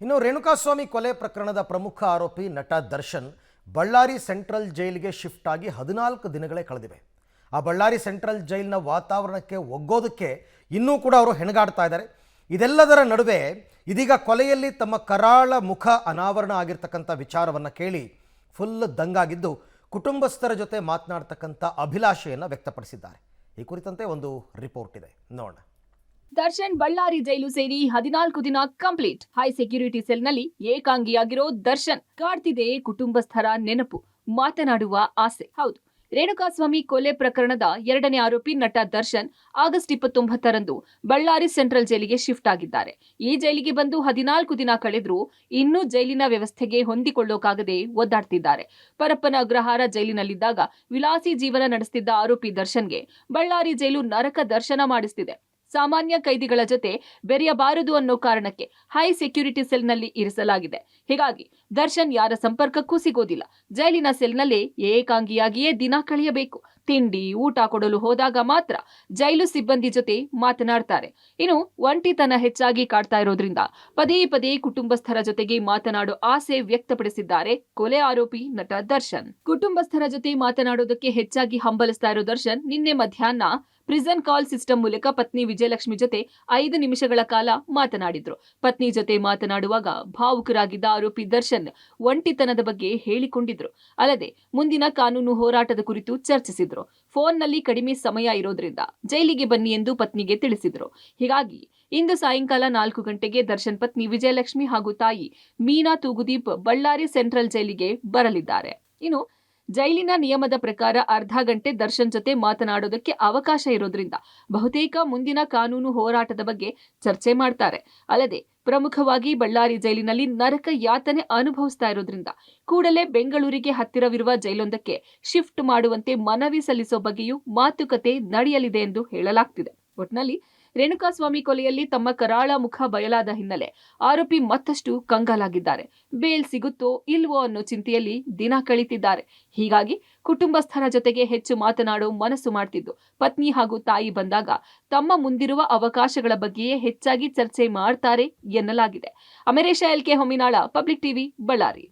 ಇನ್ನು ರೇಣುಕಾಸ್ವಾಮಿ ಕೊಲೆ ಪ್ರಕರಣದ ಪ್ರಮುಖ ಆರೋಪಿ ನಟ ದರ್ಶನ್ ಬಳ್ಳಾರಿ ಸೆಂಟ್ರಲ್ ಜೈಲಿಗೆ ಶಿಫ್ಟ್ ಆಗಿ 14 ದಿನಗಳೇ ಕಳೆದಿವೆ. ಆ ಬಳ್ಳಾರಿ ಸೆಂಟ್ರಲ್ ಜೈಲಿನ ವಾತಾವರಣಕ್ಕೆ ಒಗ್ಗೋದಕ್ಕೆ ಇನ್ನೂ ಕೂಡ ಅವರು ಹೆಣಗಾಡ್ತಾ ಇದ್ದಾರೆ. ಇದೆಲ್ಲದರ ನಡುವೆ ಇದೀಗ ಕೊಲೆಯಲ್ಲಿ ತಮ್ಮ ಕರಾಳ ಮುಖ ಅನಾವರಣ ಆಗಿರ್ತಕ್ಕಂಥ ವಿಚಾರವನ್ನು ಕೇಳಿ ಫುಲ್ ದಂಗಾಗಿದ್ದು ಕುಟುಂಬಸ್ಥರ ಜೊತೆ ಮಾತನಾಡ್ತಕ್ಕಂಥ ಅಭಿಲಾಷೆಯನ್ನು ವ್ಯಕ್ತಪಡಿಸಿದ್ದಾರೆ. ಈ ಕುರಿತಂತೆ ಒಂದು ರಿಪೋರ್ಟ್ ಇದೆ, ನೋಡೋಣ. ದರ್ಶನ್ ಬಳ್ಳಾರಿ ಜೈಲು ಸೇರಿ 14 ದಿನ ಕಂಪ್ಲೀಟ್. ಹೈ ಸೆಕ್ಯೂರಿಟಿ ಸೆಲ್ನಲ್ಲಿ ಏಕಾಂಗಿಯಾಗಿರೋ ದರ್ಶನ್ ಕಾಡ್ತಿದೆ ಕುಟುಂಬಸ್ಥರ ನೆನಪು, ಮಾತನಾಡುವ ಆಸೆ. ಹೌದು, ರೇಣುಕಾಸ್ವಾಮಿ ಕೊಲೆ ಪ್ರಕರಣದ 2ನೇ ಆರೋಪಿ ನಟ ದರ್ಶನ್ ಆಗಸ್ಟ್ 29ರಂದು ಬಳ್ಳಾರಿ ಸೆಂಟ್ರಲ್ ಜೈಲಿಗೆ ಶಿಫ್ಟ್ ಆಗಿದ್ದಾರೆ. ಈ ಜೈಲಿಗೆ ಬಂದು 14 ದಿನ ಕಳೆದ್ರೂ ಇನ್ನೂ ಜೈಲಿನ ವ್ಯವಸ್ಥೆಗೆ ಹೊಂದಿಕೊಳ್ಳೋಕಾಗದೆ ಒದ್ದಾಡ್ತಿದ್ದಾರೆ. ಪರಪ್ಪನ ಅಗ್ರಹಾರ ಜೈಲಿನಲ್ಲಿದ್ದಾಗ ವಿಲಾಸಿ ಜೀವನ ನಡೆಸುತ್ತಿದ್ದ ಆರೋಪಿ ದರ್ಶನ್ಗೆ ಬಳ್ಳಾರಿ ಜೈಲು ನರಕ ದರ್ಶನ ಮಾಡಿಸ್ತಿದೆ. ಸಾಮಾನ್ಯ ಕೈದಿಗಳ ಜೊತೆ ಬೆರೆಯಬಾರದು ಅನ್ನೋ ಕಾರಣಕ್ಕೆ ಹೈ ಸೆಕ್ಯೂರಿಟಿ ಸೆಲ್ನಲ್ಲಿ ಇರಿಸಲಾಗಿದೆ. ಹೀಗಾಗಿ ದರ್ಶನ್ ಯಾರ ಸಂಪರ್ಕಕ್ಕೂ ಸಿಗೋದಿಲ್ಲ. ಜೈಲಿನ ಸೆಲ್ನಲ್ಲೇ ಏಕಾಂಗಿಯಾಗಿಯೇ ದಿನ ಕಳೆಯಬೇಕು. ತಿಂಡಿ ಊಟ ಕೊಡಲು ಹೋದಾಗ ಮಾತ್ರ ಜೈಲು ಸಿಬ್ಬಂದಿ ಜೊತೆ ಮಾತನಾಡ್ತಾರೆ. ಇನ್ನು ಒಂಟಿತನ ಹೆಚ್ಚಾಗಿ ಕಾಡ್ತಾ ಇರೋದ್ರಿಂದ ಪದೇ ಪದೇ ಕುಟುಂಬಸ್ಥರ ಜೊತೆಗೆ ಮಾತನಾಡೋ ಆಸೆ ವ್ಯಕ್ತಪಡಿಸಿದ್ದಾರೆ ಕೊಲೆ ಆರೋಪಿ ನಟ ದರ್ಶನ್. ಕುಟುಂಬಸ್ಥರ ಜೊತೆ ಮಾತನಾಡೋದಕ್ಕೆ ಹೆಚ್ಚಾಗಿ ಹಂಬಲಿಸ್ತಾ ಇರೋ ದರ್ಶನ್ ನಿನ್ನೆ ಮಧ್ಯಾಹ್ನ ಪ್ರಿಸನ್ ಕಾಲ್ ಸಿಸ್ಟಮ್ ಮೂಲಕ ಪತ್ನಿ ವಿಜಯಲಕ್ಷ್ಮಿ ಜೊತೆ 5 ನಿಮಿಷಗಳ ಕಾಲ ಮಾತನಾಡಿದ್ರು. ಪತ್ನಿ ಜೊತೆ ಮಾತನಾಡುವಾಗ ಭಾವುಕರಾಗಿದ್ದ ಆರೋಪಿ ದರ್ಶನ್ ಒಂಟಿತನದ ಬಗ್ಗೆ ಹೇಳಿಕೊಂಡಿದ್ರು. ಅಲ್ಲದೆ ಮುಂದಿನ ಕಾನೂನು ಹೋರಾಟದ ಕುರಿತು ಚರ್ಚಿಸಿದ್ರು. ಫೋನ್ನಲ್ಲಿ ಕಡಿಮೆ ಸಮಯ ಇರೋದ್ರಿಂದ ಜೈಲಿಗೆ ಬನ್ನಿ ಎಂದು ಪತ್ನಿಗೆ ತಿಳಿಸಿದ್ರು. ಹೀಗಾಗಿ ಇಂದು ಸಾಯಂಕಾಲ 4 ಗಂಟೆಗೆ ದರ್ಶನ್ ಪತ್ನಿ ವಿಜಯಲಕ್ಷ್ಮಿ ಹಾಗೂ ತಾಯಿ ಮೀನಾ ತೂಗುದೀಪ್ ಬಳ್ಳಾರಿ ಸೆಂಟ್ರಲ್ ಜೈಲಿಗೆ ಬರಲಿದ್ದಾರೆ. ಇನ್ನು ಜೈಲಿನ ನಿಯಮದ ಪ್ರಕಾರ ಅರ್ಧ ಗಂಟೆ ದರ್ಶನ್ ಜೊತೆ ಮಾತನಾಡೋದಕ್ಕೆ ಅವಕಾಶ ಇರೋದ್ರಿಂದ ಬಹುತೇಕ ಮುಂದಿನ ಕಾನೂನು ಹೋರಾಟದ ಬಗ್ಗೆ ಚರ್ಚೆ ಮಾಡ್ತಾರೆ. ಅಲ್ಲದೆ ಪ್ರಮುಖವಾಗಿ ಬಳ್ಳಾರಿ ಜೈಲಿನಲ್ಲಿ ನರಕ ಯಾತನೆ ಅನುಭವಿಸ್ತಾ ಇರೋದ್ರಿಂದ ಕೂಡಲೇ ಬೆಂಗಳೂರಿಗೆ ಹತ್ತಿರವಿರುವ ಜೈಲೊಂದಕ್ಕೆ ಶಿಫ್ಟ್ ಮಾಡುವಂತೆ ಮನವಿ ಸಲ್ಲಿಸೋ ಬಗ್ಗೆಯೂ ಮಾತುಕತೆ ನಡೆಯಲಿದೆ ಎಂದು ಹೇಳಲಾಗ್ತಿದೆ. ಒಟ್ನಲ್ಲಿ ರೇಣುಕಾಸ್ವಾಮಿ ಕೊಲೆಯಲ್ಲಿ ತಮ್ಮ ಕರಾಳ ಮುಖ ಬಯಲಾದ ಹಿನ್ನೆಲೆ ಆರೋಪಿ ಮತ್ತಷ್ಟು ಕಂಗಾಲಾಗಿದ್ದಾರೆ. ಬೇಲ್ ಸಿಗುತ್ತೋ ಇಲ್ವೋ ಅನ್ನೋ ಚಿಂತೆಯಲ್ಲಿ ದಿನ ಕಳೀತಿದ್ದಾರೆ. ಹೀಗಾಗಿ ಕುಟುಂಬಸ್ಥರ ಜೊತೆಗೆ ಹೆಚ್ಚು ಮಾತನಾಡೋ ಮನಸ್ಸು ಮಾಡ್ತಿದ್ದು ಪತ್ನಿ ಹಾಗೂ ತಾಯಿ ಬಂದಾಗ ತಮ್ಮ ಮುಂದಿರುವ ಅವಕಾಶಗಳ ಬಗ್ಗೆಯೇ ಹೆಚ್ಚಾಗಿ ಚರ್ಚೆ ಮಾಡ್ತಾರೆ ಎನ್ನಲಾಗಿದೆ. Amaresha L K Hominala, public TV, Ballari.